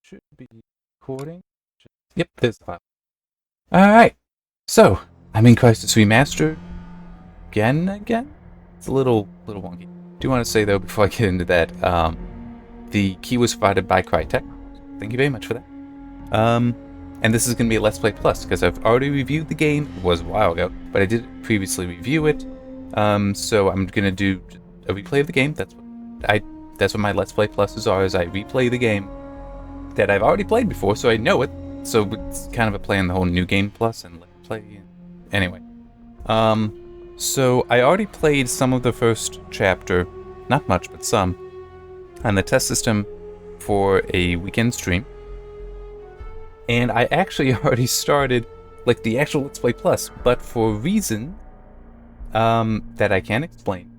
should be recording. Yep, there's the file. Alright, so I'm in Crysis Remastered again. It's a little wonky. Do want to say though, before I get into that, the key was provided by Crytek. Thank you very much for that. And this is going to be a Let's Play Plus, because I've already reviewed the game. It was a while ago, but I did previously review it. So I'm going to do a replay of the game. That's what my Let's Play Pluses are, is I replay the game that I've already played before, so I know it. So it's kind of a play on the whole new game plus and Let's Play. Anyway. So I already played some of the first chapter, not much, but some, on the test system for a weekend stream. And I actually already started, like, the actual Let's Play Plus, but for a reason that I can't explain,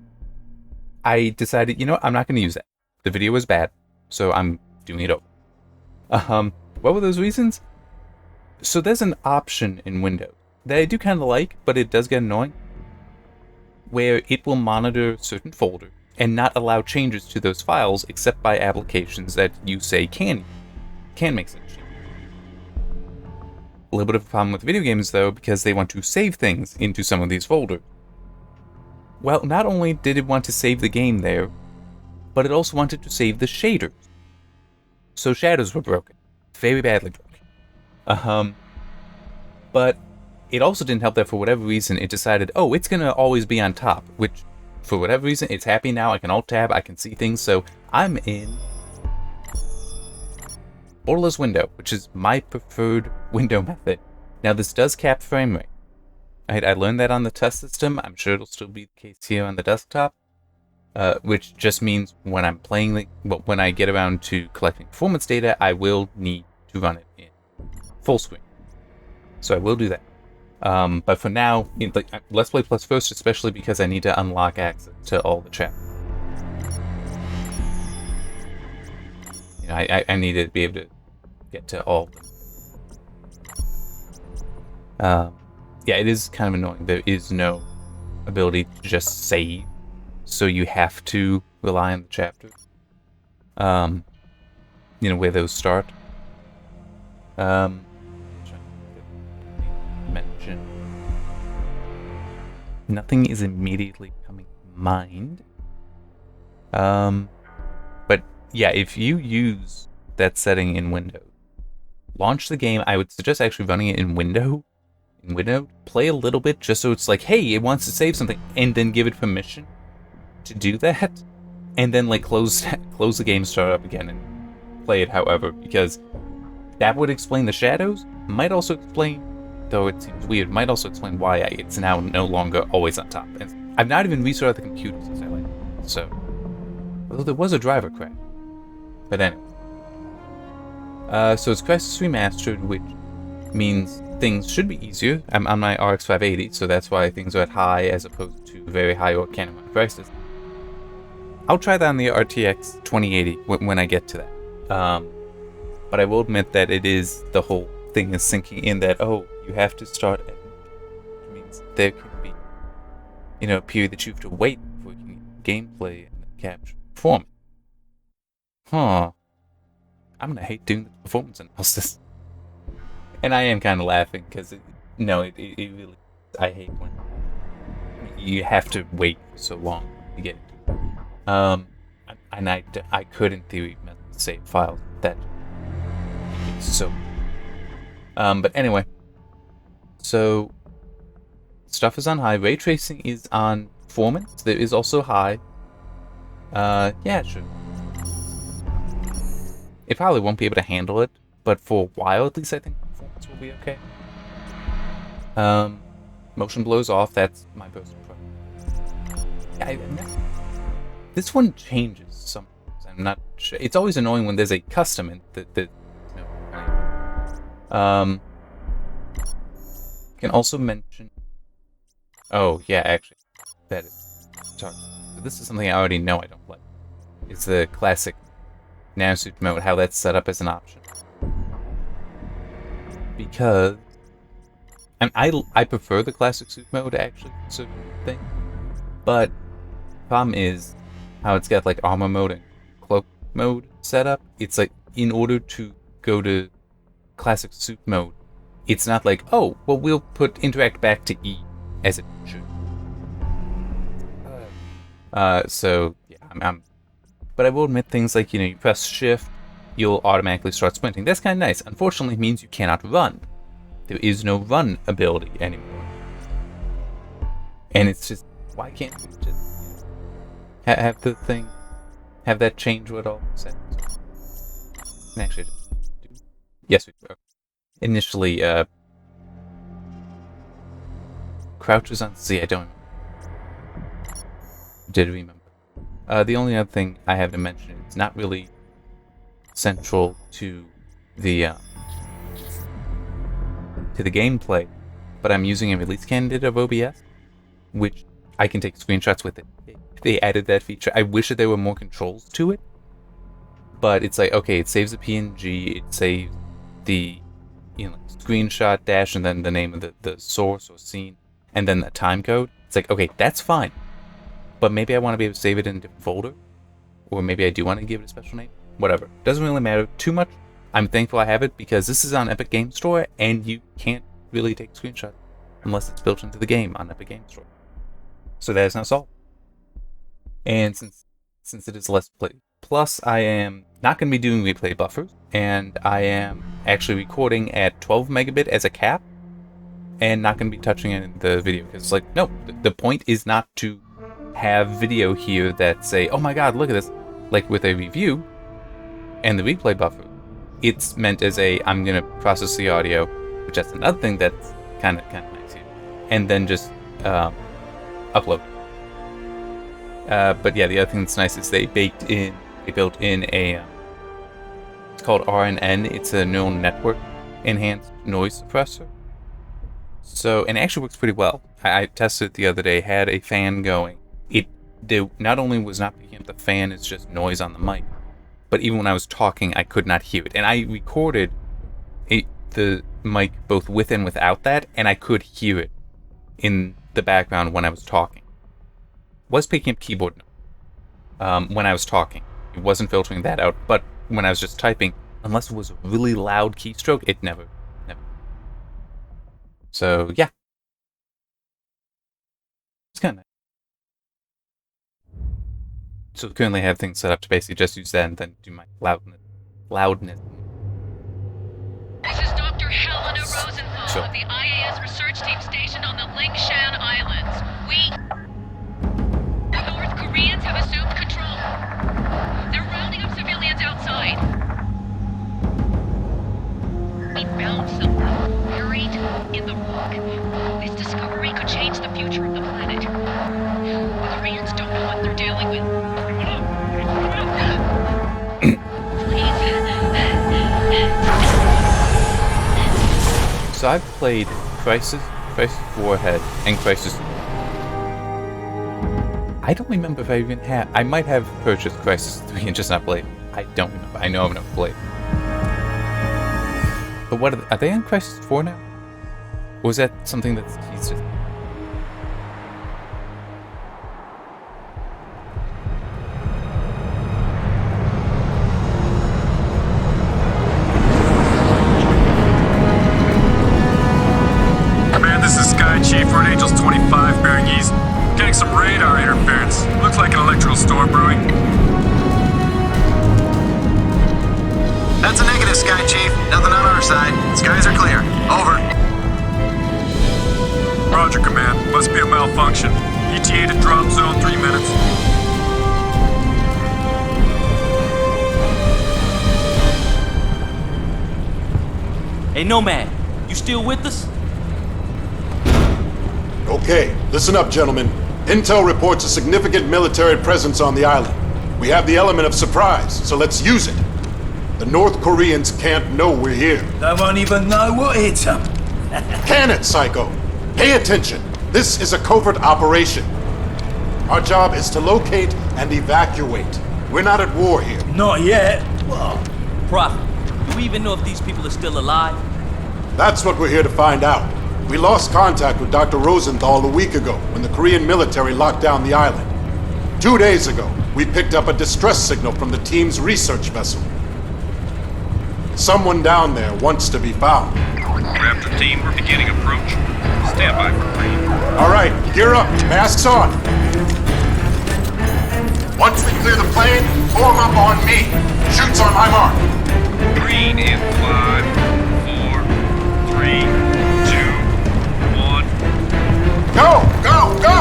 I decided, you know what, I'm not going to use that. The video was bad, so I'm doing it over. What were those reasons? So there's an option in Windows that I do kind of like, but it does get annoying, where it will monitor certain folders and not allow changes to those files except by applications that you say can make such changes. A little bit of a problem with video games, though, because they want to save things into some of these folders. Well, not only did it want to save the game there, but it also wanted to save the shaders. So shadows were broken. Very badly broken. But it also didn't help that for whatever reason it decided, oh, it's going to always be on top, which, for whatever reason, it's happy now. I can Alt-Tab, I can see things, so I'm in borderless window, which is my preferred window method. Now, this does cap frame rate. I learned that on the test system. I'm sure it'll still be the case here on the desktop, which just means when I'm playing, when I get around to collecting performance data, I will need to run it in full screen. So I will do that. But for now, Let's Play Plus first, especially because I need to unlock access to all the chapters. You know, I need to be able to get to all of them. Yeah, it is kind of annoying. There is no ability to just save, so you have to rely on the chapters. You know, where those start. Mention. Nothing is immediately coming to mind. But yeah, if you use that setting in Windows, launch the game. I would suggest actually running it in Windows. Play a little bit just so it's like, hey, it wants to save something, and then give it permission to do that, and then like close the game, start up again, and play it however, because that would explain the shadows. Might also explain, though it seems weird, might also explain why it's now no longer always on top. And I've not even restarted the computer since I like it, so, although there was a driver crash. But anyway. So it's Crysis Remastered, which means things should be easier. I'm on my RX 580, so that's why things are at high as opposed to very high or Canon Crysis. I'll try that on the RTX 2080 when I get to that. But I will admit that it is, the whole thing is sinking in that, oh, you have to start at, which means there can be, you know, a period that you have to wait before you can get gameplay and capture performance. Huh. I'm gonna hate doing the performance analysis. And I am kind of laughing, because it really, I hate when you have to wait so long to get it. And I could, in theory, save files that so. But anyway, so stuff is on high. Ray tracing is on performance. There is also high. Yeah, sure. It probably won't be able to handle it, but for a while at least, I think performance will be okay. Motion blurs off. That's my personal preference. This one changes sometimes. I'm not sure. It's always annoying when there's a custom in that. Can also mention. Oh yeah, actually, that is. Sorry. This is something I already know I don't like. It's the classic nanosuit mode. How that's set up as an option. Because I prefer the classic suit mode actually, sort of thing. But the problem is how it's got like armor mode and cloak mode set up. It's like, in order to go to classic suit mode, it's not like, oh, well, we'll put interact back to E as it should. So yeah, but I will admit things like, you press shift, you'll automatically start sprinting. That's kind of nice. Unfortunately, it means you cannot run. There is no run ability anymore. And it's just, why can't we just have the thing, have that change what all settings? Actually, yes, we do. Initially, crouches on Z, I don't did remember. The only other thing I have to mention, it's not really central to the gameplay, but I'm using a release candidate of OBS, which I can take screenshots with it. They added that feature. I wish that there were more controls to it, but it's like, okay, it saves a PNG, it saves the screenshot dash and then the name of the source or scene and then the time code. It's like, okay, that's fine, but maybe I want to be able to save it in a different folder, or maybe I do want to give it a special name. Whatever, doesn't really matter too much. I'm thankful I have it because this is on Epic Game Store and you can't really take screenshots unless it's built into the game on Epic Game Store. So that is now solved. And since it is less play, plus I am not going to be doing replay buffers, and I am actually recording at 12 megabit as a cap, and not going to be touching it in the video because it's like, no, the point is not to have video here that say, oh my god, look at this, like with a review and the replay buffer. It's meant as a, I'm going to process the audio, which that's another thing that's kind of nice here, and then just upload. But yeah, the other thing that's nice is they built in a, it's called RNN, it's a neural network enhanced noise suppressor. So, and it actually works pretty well. I tested it the other day, had a fan going. It not only was not picking up the fan, it's just noise on the mic, but even when I was talking, I could not hear it. And I recorded the mic both with and without that, and I could hear it in the background when I was talking. Was picking up keyboard noise when I was talking. It wasn't filtering that out, but when I was just typing, unless it was a really loud keystroke, it never. So yeah, it's kind of nice. So currently I have things set up to basically just use that and then do my loudness. This is Dr. Helena Rosenthal Sure. of the IAS research team stationed on the Lingshan Islands. The North Koreans have assumed control. They're rounding up civilians outside. We found something buried in the rock. This discovery could change the future of the planet. The Koreans don't know what they're dealing with. So I've played Crysis Warhead, and Crysis. I don't remember if I even have. I might have purchased Crysis 3 and just not played. I don't remember. I know I've never played. But what are they on Crysis 4 now? Or was that something that's he's just... Command, this is Sky Chief, Red Angels 25, bearing east. Getting some radar interference. Looks like an electrical storm brewing. That's a negative, Sky Chief. Nothing on our side. Skies are clear. Over. Roger, Command. Must be a malfunction. ETA to drop zone 3 minutes. Hey, Nomad, you still with us? Okay, listen up, gentlemen. Intel reports a significant military presence on the island. We have the element of surprise, so let's use it. The North Koreans can't know we're here. They won't even know what hit them. Can it, Psycho? Pay attention. This is a covert operation. Our job is to locate and evacuate. We're not at war here. Not yet. What? Prophet, do we even know if these people are still alive? That's what we're here to find out. We lost contact with Dr. Rosenthal a week ago when the Korean military locked down the island. 2 days ago, we picked up a distress signal from the team's research vessel. Someone down there wants to be found. Raptor team, we're beginning approach. Stand by for green. All right, gear up. Masks on. Once we clear the plane, form up on me. Shoots on my mark. Green in 5, 4, 3, 2, 1. Go, go, go!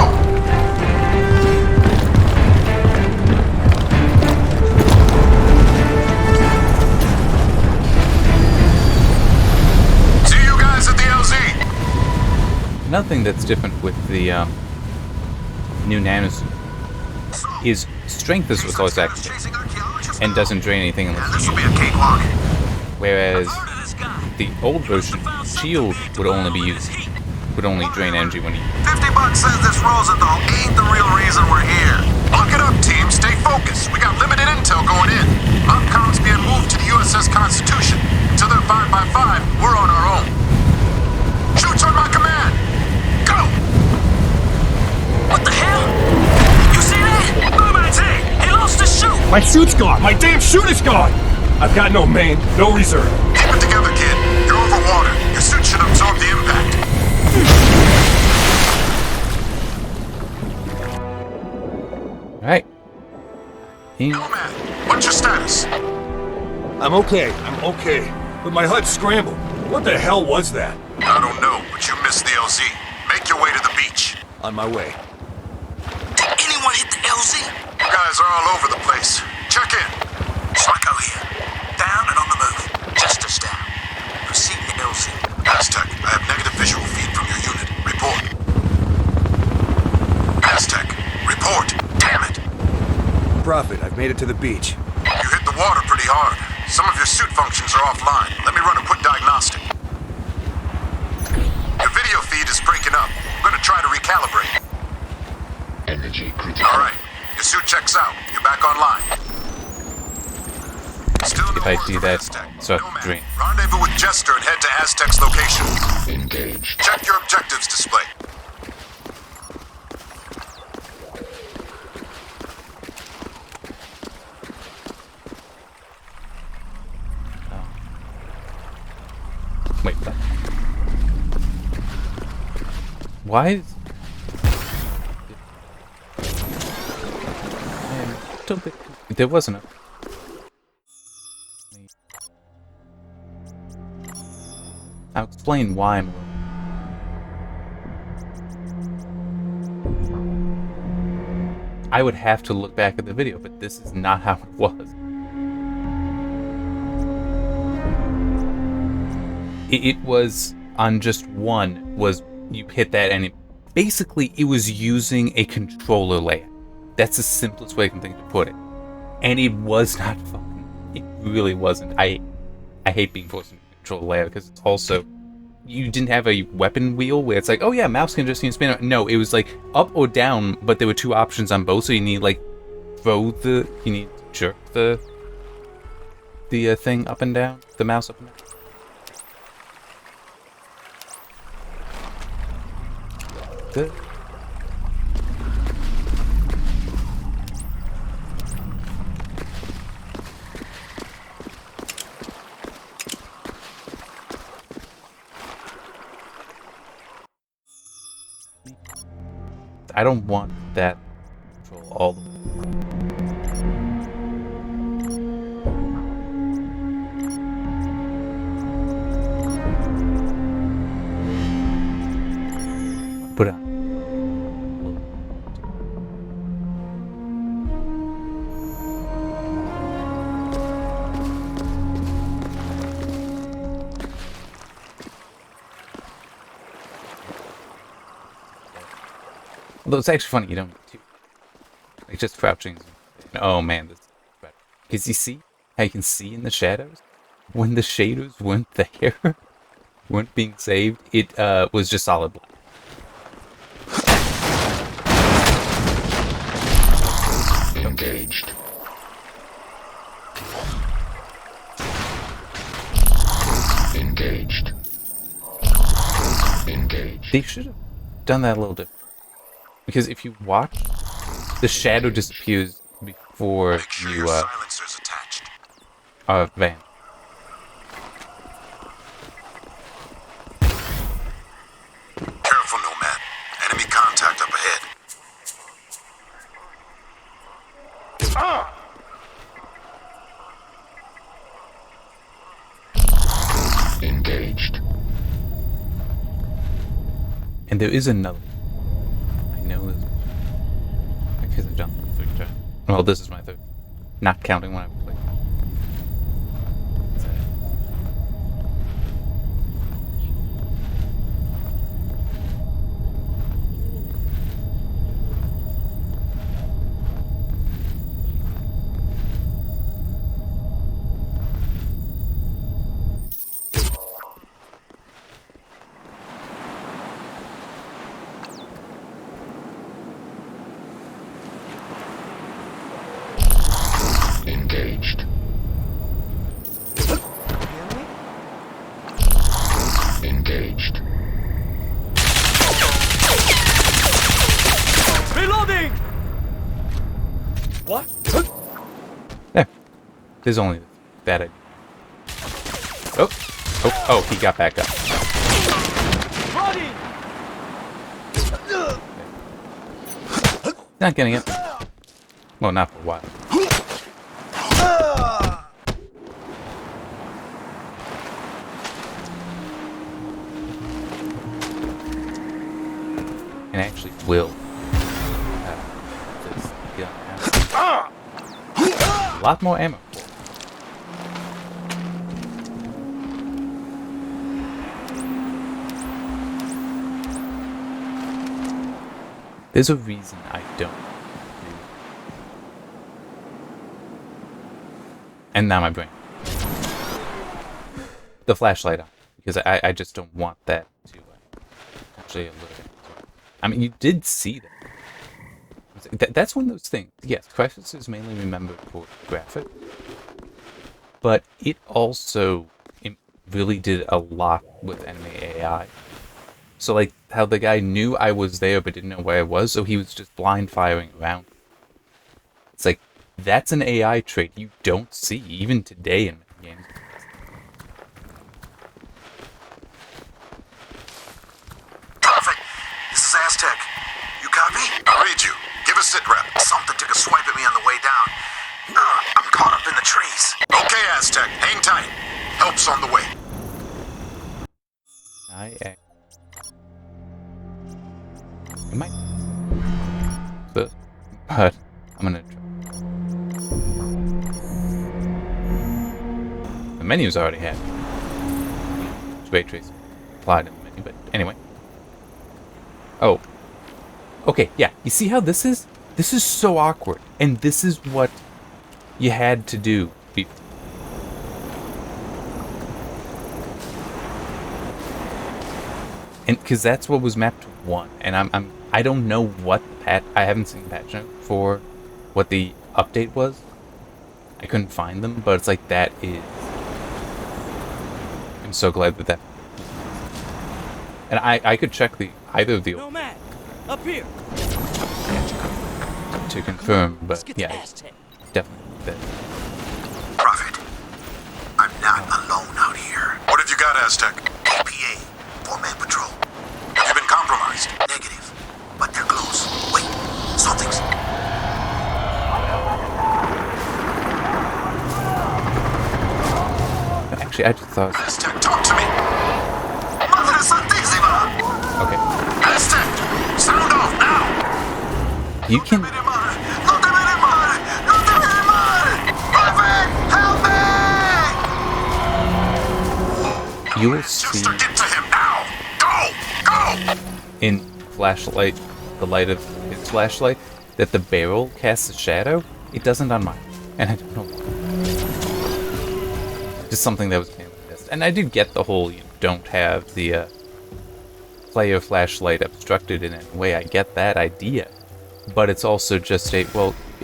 See you guys at the LZ. Another thing that's different with the new nanosuit is strength is what's always active and doesn't drain anything unless This you will use be a cakewalk. it. Whereas the old version, shield would only drain energy when you. $50 says this Rosenthal ain't the real reason we're here. Lock it up, team. Stay focused. We got limited intel going in. Upcom's being moved to the USS Constitution. Until they're 5 by 5, we're on our own. Shoots on my command. Go! What the hell? You see that? Merman's head! He lost his chute! My chute's gone! My damn chute is gone! I've got no main, no reserve. Keep it together, kid. You're over water. Your suit should absorb the impact. Alright. Nomad, what's your status? I'm okay, but my HUD's scrambled. What the hell was that? I don't know, but you missed the LZ. Make your way to the beach. On my way. Did anyone hit the LZ? You guys are all over the place. Check in. Psycho here. Down and on the move. Jester's down. Proceed to LZ. Aztec, I have negative visual feed from your unit. Report. Aztec, report. Damn it. Prophet, I've made it to the beach. You hit the water pretty hard. Some of your suit functions are offline. Let me run a quick diagnostic. Your video feed is breaking up. I'm gonna try to recalibrate. Energy critical. All right. Your suit checks out. You're back online. Still no If I word do from that, Aztec. so I have to Nomad, drain. rendezvous with Jester and head to Aztec's location. Engaged. Check your objectives display. Wait, what? Why is... I'm a little bit... There wasn't a... I'll explain why I'm... I would have to look back at the video, but this is not how it was. It was on just one, was you hit that and basically it was using a controller layout. That's the simplest way I can think to put it. And it was not fucking, it really wasn't. I hate being forced to control the layout because it's also, you didn't have a weapon wheel where it's like, oh yeah, mouse can just spin it. No, it was like up or down, but there were two options on both, so you need like you need to jerk the thing up and down, the mouse up and down. I don't want that control all the way. Put it on. Although it's actually funny, you don't need to. Like, just crouching. Oh man, this is better. Because you see how you can see in the shadows? When the shaders weren't there, weren't being saved, it was just solid black. Engaged. Engaged. Engaged. They should have done that a little different. Because if you watch, the shadow disappears before Make sure you your silencer's attached. van. And there is another. I know this. I guess I've done 3 times. Well, this is my 3rd. Not counting when I played. Engaged. Engaged. Reloading! What? There. There's only that idea. Oh. Oh, he got back up. Running! Not getting it. Well, not for a while. And actually will this gun has a lot more ammo for it. There's a reason I don't do. And now my brain. The flashlight on. Because I just don't want that to actually alert it. I mean, you did see that. That's one of those things. Yes, Crysis is mainly remembered for graphic. But it also really did a lot with enemy AI. So, like, how the guy knew I was there but didn't know where I was, so he was just blind firing around. It's like, that's an AI trait you don't see, even today in many games. Prophet, this is Aztec. You copy? I read you. Give a sit rep. Something took a swipe at me on the way down. I'm caught up in the trees. Okay, Aztec, hang tight. Help's on the way. I might. But I'm gonna try. The menu's already had ray tracing applied in the menu, but anyway. Oh. Okay, yeah. You see how this is? This is so awkward. And this is what you had to do before. And because that's what was mapped to 1. And I don't know what I haven't seen the patch note for what the update was. I couldn't find them, but it's like that is. I'm so glad that. And I could check either of the Nomad, up here. to confirm, but Let's get to yeah, Aztec. definitely that. Prophet, I'm not alone out here. What have you got, Aztec? APA, 4-man patrol. Have you been compromised? Negative, but they're close. Wait, something's... Actually, I just thought. Aztec, talk to me! Madre Santissima! Okay, Aztec, sound off now! you can. No te veré mal! No te veré mal! Prophet, help me! You will Just see to get to him now! Go! Go! in flashlight, the light of his flashlight, that the barrel casts a shadow. It doesn't on mine, and I don't know why. Just something that was missed. And I do get the whole you don't have the player flashlight obstructed in any way. I get that idea, but it's also just a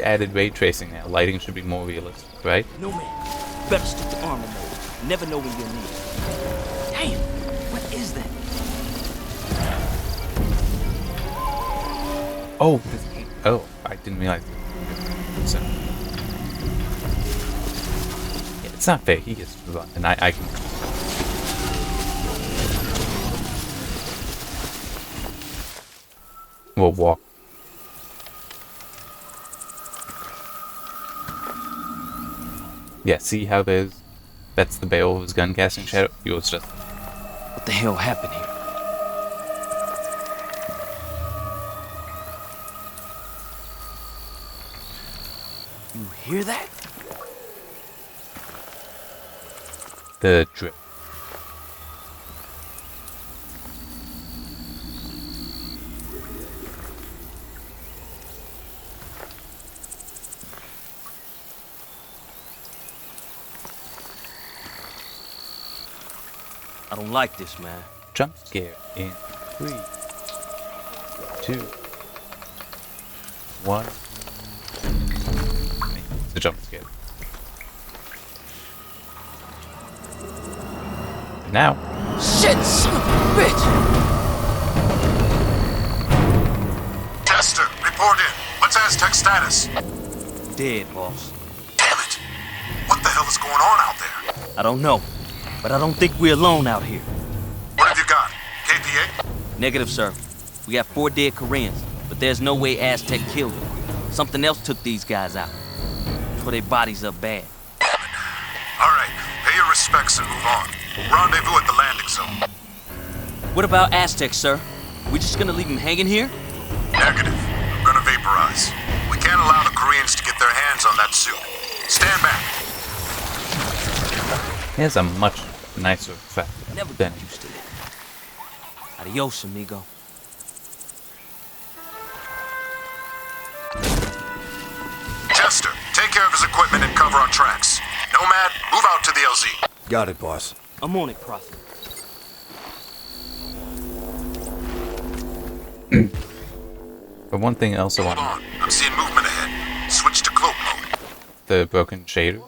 added ray tracing now. Lighting should be more realistic, right? Nomad, better stick to armor mode. Never know when you'll need it. Damn, what is that? Oh, I didn't realize. So, yeah, it's not fair. He gets to run, and I can. We'll walk. Yeah, see how that's the barrel of his gun casting shadow? Yours just. What the hell happened here? hear that? The drip. I don't like this, man. Jump scare in 3, 2, 1. It's a jump scare. Now. Shit, son of a bitch! Tester, report in. What's Aztec's status? Dead, boss. Damn it. What the hell is going on out there? I don't know, but I don't think we're alone out here. What have you got? KPA? Negative, sir. We got 4 dead Koreans, but there's no way Aztec killed them. Something else took these guys out. Tore their bodies up bad. All right, pay your respects and move on. Rendezvous at the landing zone. What about Aztec, sir? We just gonna leave him hanging here? Negative. I'm gonna vaporize. We can't allow the Koreans to get their hands on that suit. Stand back. He has a much nicer effect Never than got used to it. Adios, amigo. Chester, take care of his equipment and cover our tracks. Nomad, move out to the LZ. Got it, boss. I'm on it, Prophet. But one thing else I Hold want on. I'm seeing movement ahead. Switch to cloak mode. the broken shader,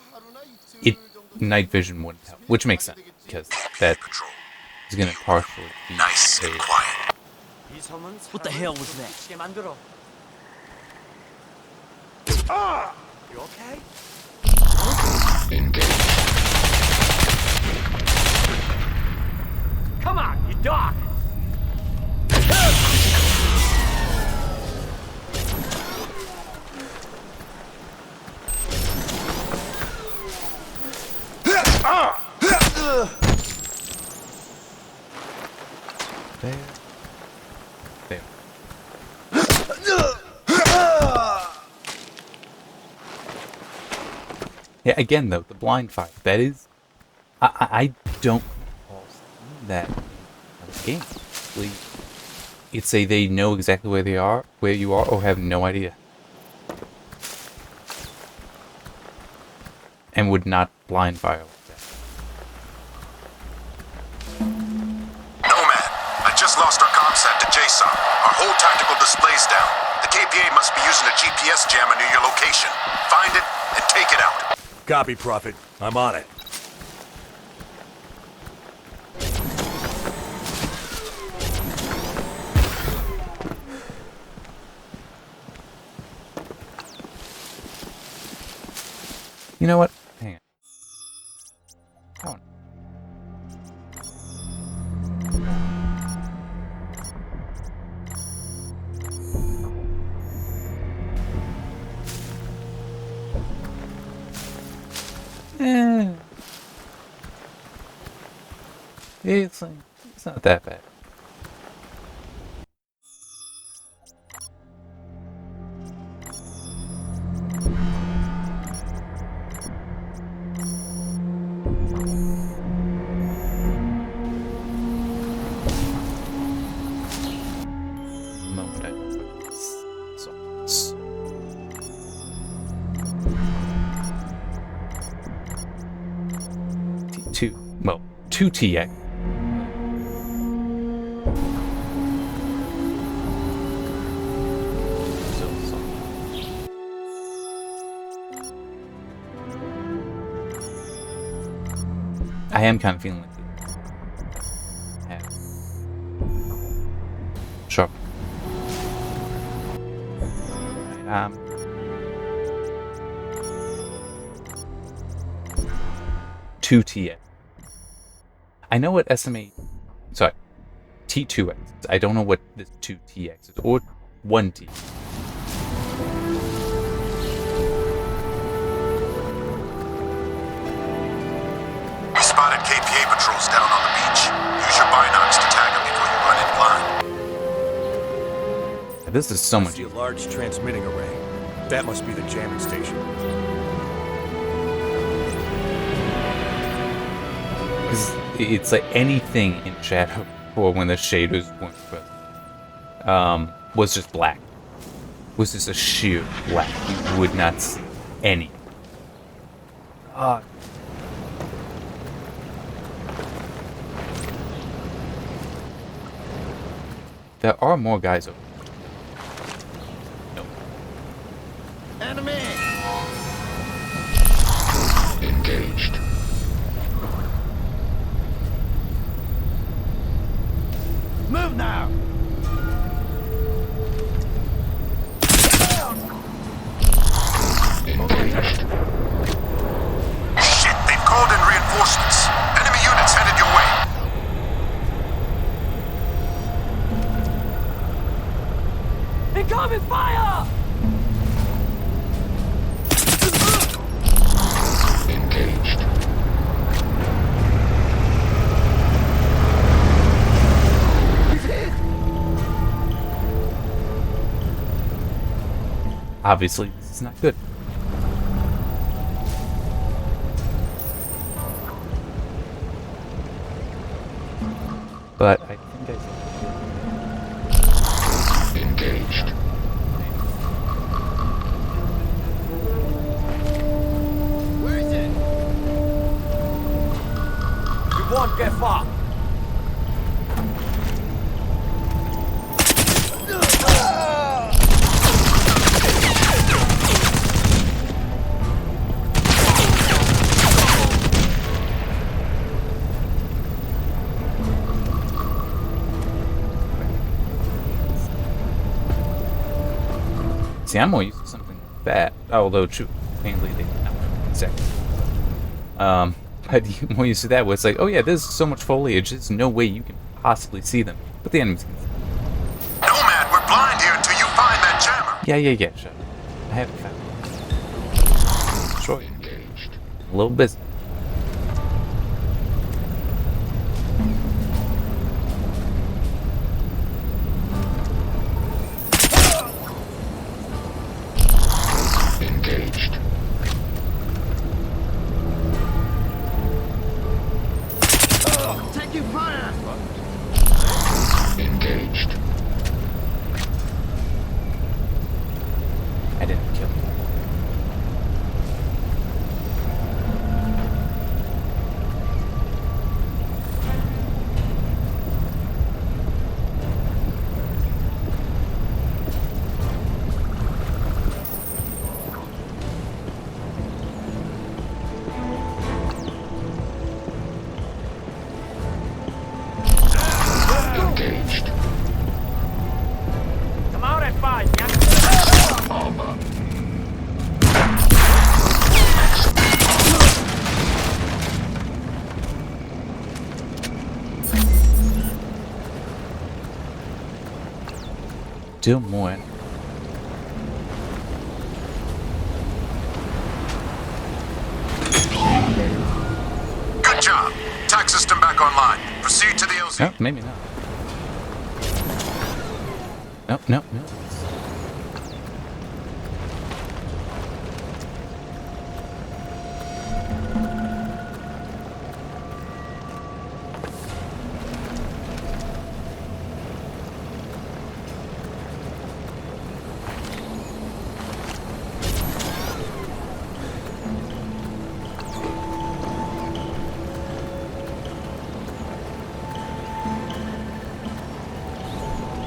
night vision wouldn't help, which makes sense because that Control. is gonna partially be Nice and a- quiet. What the hell was that? You okay? Engaged. Come on, you dog! There. There. Yeah, again though, the blind fire, that is... I don't recall seeing that in the game. It's a they know exactly where they are, where you are, or have no idea. And would not blind fire like that. Nomad, I just lost our comsat to JSON. Our whole tactical display's down. The KPA must be using a GPS jammer near your location. Find it and take it out. Copy, Prophet. I'm on it. You know what? Hang on. Oh. It's not that bad. Two TX. I am kind of feeling like it. Sure. Two TX. I know what SMA, sorry, T2X. I don't know what this 2TX is, or 1T. We spotted KPA patrols down on the beach. Use your binocs to tag them before you run in blind. This is so I much see a easier. large transmitting array. That must be the jamming station. Because it's like anything in shadow, or when the shaders weren't present, was just black. Was just a sheer black. You would not see any. God. There are more guys over there. No. Enemy! Engaged. Move now! Engaged. Shit, they've called in reinforcements. Enemy units headed your way. Incoming fire! Engaged. Obviously, this is not good. But I think I Engaged. Where is it? You won't get far. see. I'm more used to something like that. Although, true, mainly they did not exactly. But you're more used to that, where it's like, oh yeah, there's so much foliage. There's no way you can possibly see them, but the enemies can see them. Nomad, we're blind here until you find that jammer. Yeah. Shut up. I haven't found it. Sure. Engaged. A little busy. Engaged. Taking fire! Engaged. I didn't kill him. Engaged. Come out and fight, yeah? Armor. Still more. Good job. Tac system back online. Proceed to the LZ. No, maybe not. No.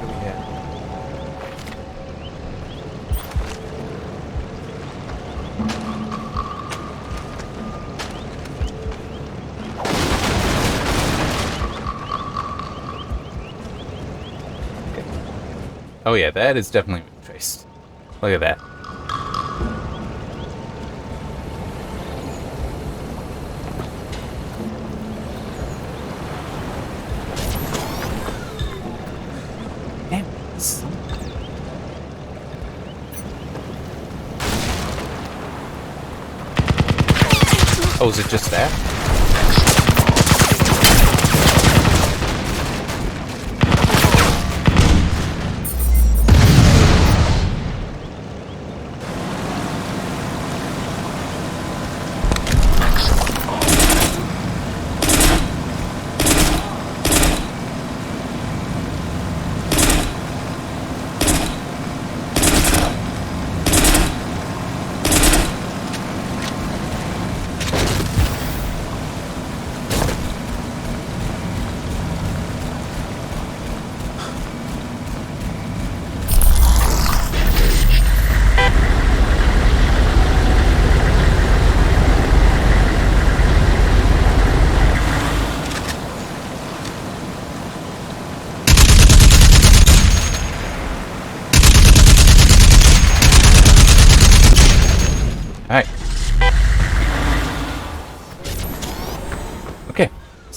Where we at? Okay. Oh yeah, that is definitely traced. Look at that. Damn, this is- Oh, is it just that?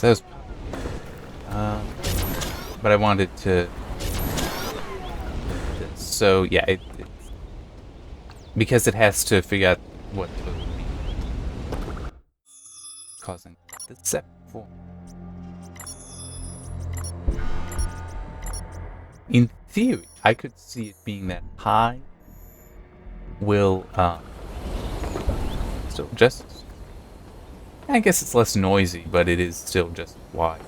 that was... but I wanted to... So, yeah, it's... Because it has to figure out what to be causing the set for. In theory, I could see it being that high will, still just... I guess it's less noisy, but it is still just wide.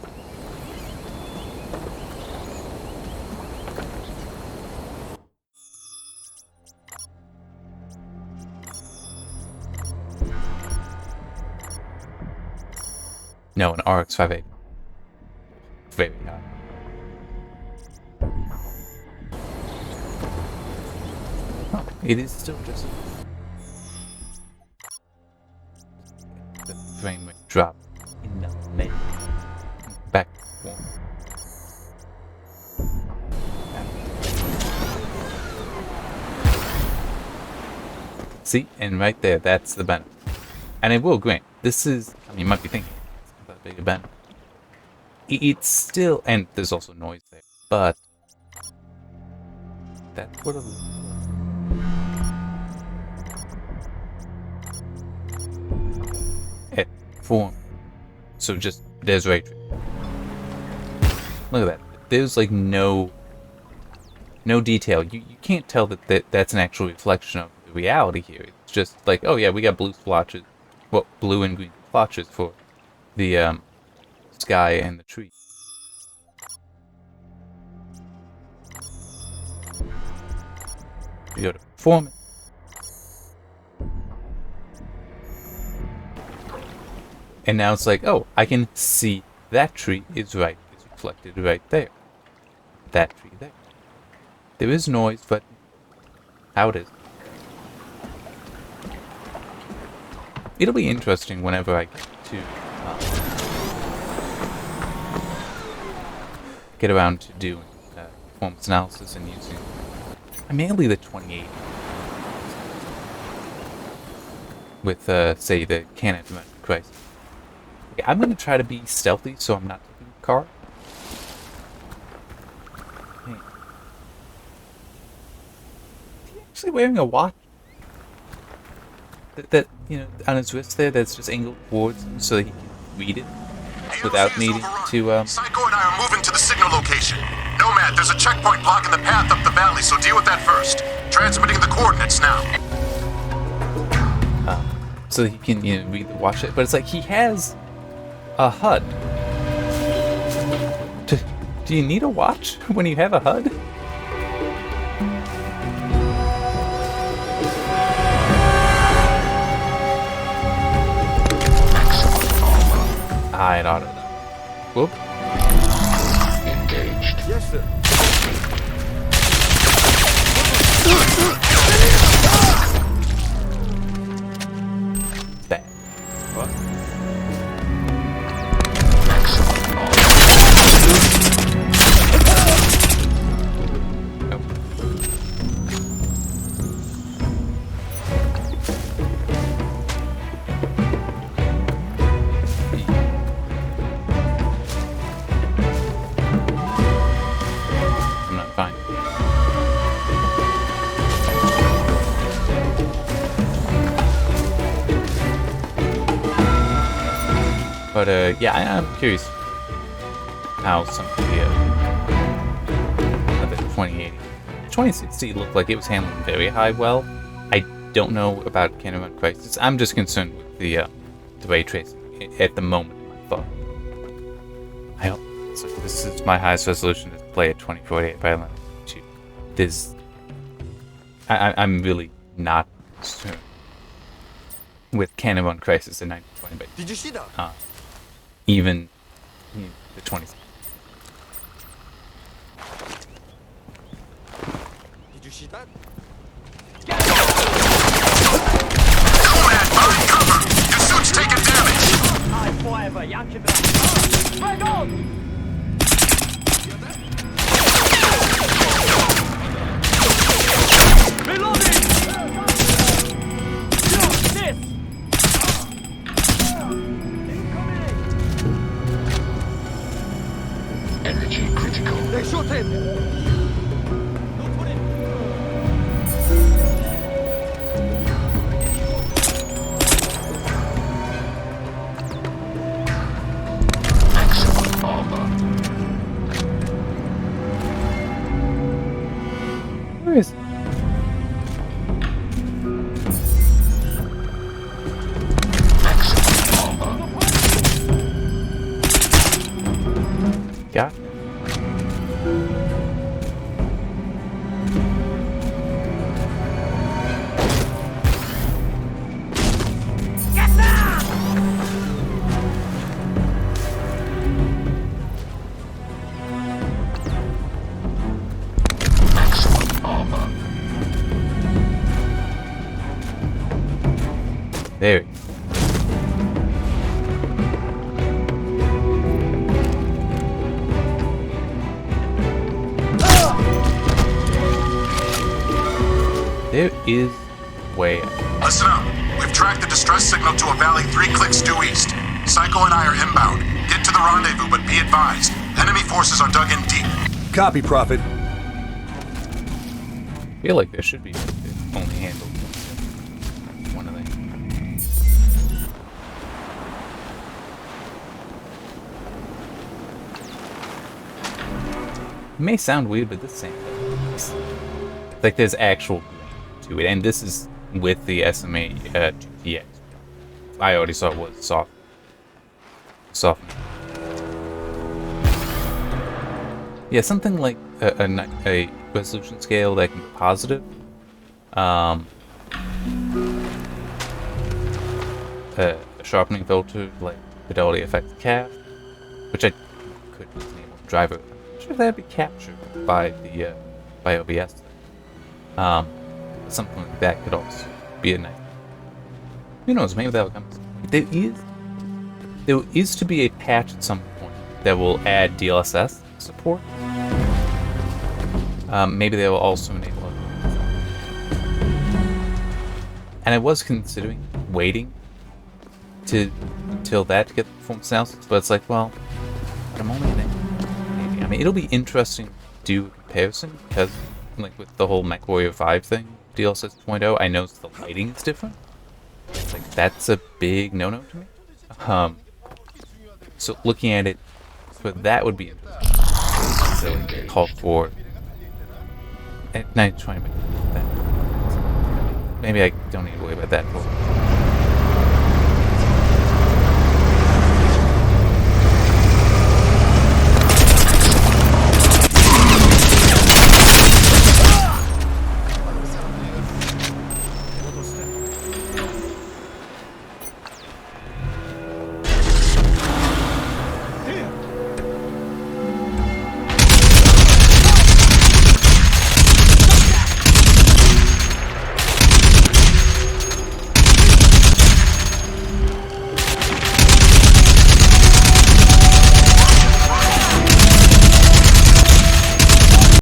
No, an RX 580. Very high. Oh, it is still just... The frame rate drop enough maybe. Back one. See? And right there, that's the benefit. And I will grant, this is... I mean, you might be thinking, bigger benefit. It's still, and there's also noise there, but that's what it form. So just there's ray tracing. Look at that. There's like no detail. You can't tell that that's an actual reflection of the reality here. It's just like, oh yeah, we got blue splotches, well, blue and green splotches for the sky and the tree. You go to performance. And now it's like, oh, I can see that tree is reflected right there. That tree there. There is noise, but how it is. It'll be interesting whenever I get to get around to doing performance analysis and using mainly the 2080 with say the Canon Crysis. Okay, I'm going to try to be stealthy so I'm not taking the car. Hey. Is he actually wearing a watch? That you know, on his wrist there, that's just angled towards him so that he can read it without needing to Psycho and I are moving to the signal location. Nomad, there's a checkpoint blocking the path up the valley, so deal with that first. Transmitting the coordinates now. So that he can, you know, read the watch it. But it's like he has a HUD. Do you need a watch when you have a HUD? I don't know. Whoop. Engaged. Yes, sir. Bad. What? I'm not fine. But yeah, I'm curious how some of the 2080, 2060 looked like it was handling very high well. I don't know about Canon Crysis. I'm just concerned with the ray tracing at the moment. I hope so. This is my highest resolution display at 2480 by 1122. This, I'm really not concerned with Canon Crysis at 1920 by. Did you see that? Even the 20s. Did you see that? Nomad, find cover! Your suit's taking damage! Maximum armor. Where is it? Maximum armor. Got it. Maximum armor. There. We go. There is way up. Listen up. We've tracked the distress signal to a valley 3 clicks due east. Psycho and I are inbound. Get to the rendezvous, but be advised. Enemy forces are dug in deep. Copy, Prophet. I feel like there should be only handled one of them. It may sound weird, but this same like there's actual to it, and this is with the SMA GTX. I already saw it was soft. Yeah, something like a resolution scale that can be positive. A sharpening filter like fidelity affect cap, which I could enable the driver. I'm sure that'd be captured by the by OBS. Something like that could also be a nice. Who knows? Maybe that'll come. There is to be a patch at some point that will add DLSS support. Maybe they will also enable it. And I was considering waiting until that to get the performance analysis, but it's like, well, at a moment, maybe. I mean, it'll be interesting to do a comparison because, like, with the whole MechWarrior 5 thing, DLSS 2.0, I noticed the lighting is different. Like, that's a big no-no to me. So looking at it, so that would be interesting. So like, call for. And now trying to make that. Maybe I don't need to worry about that.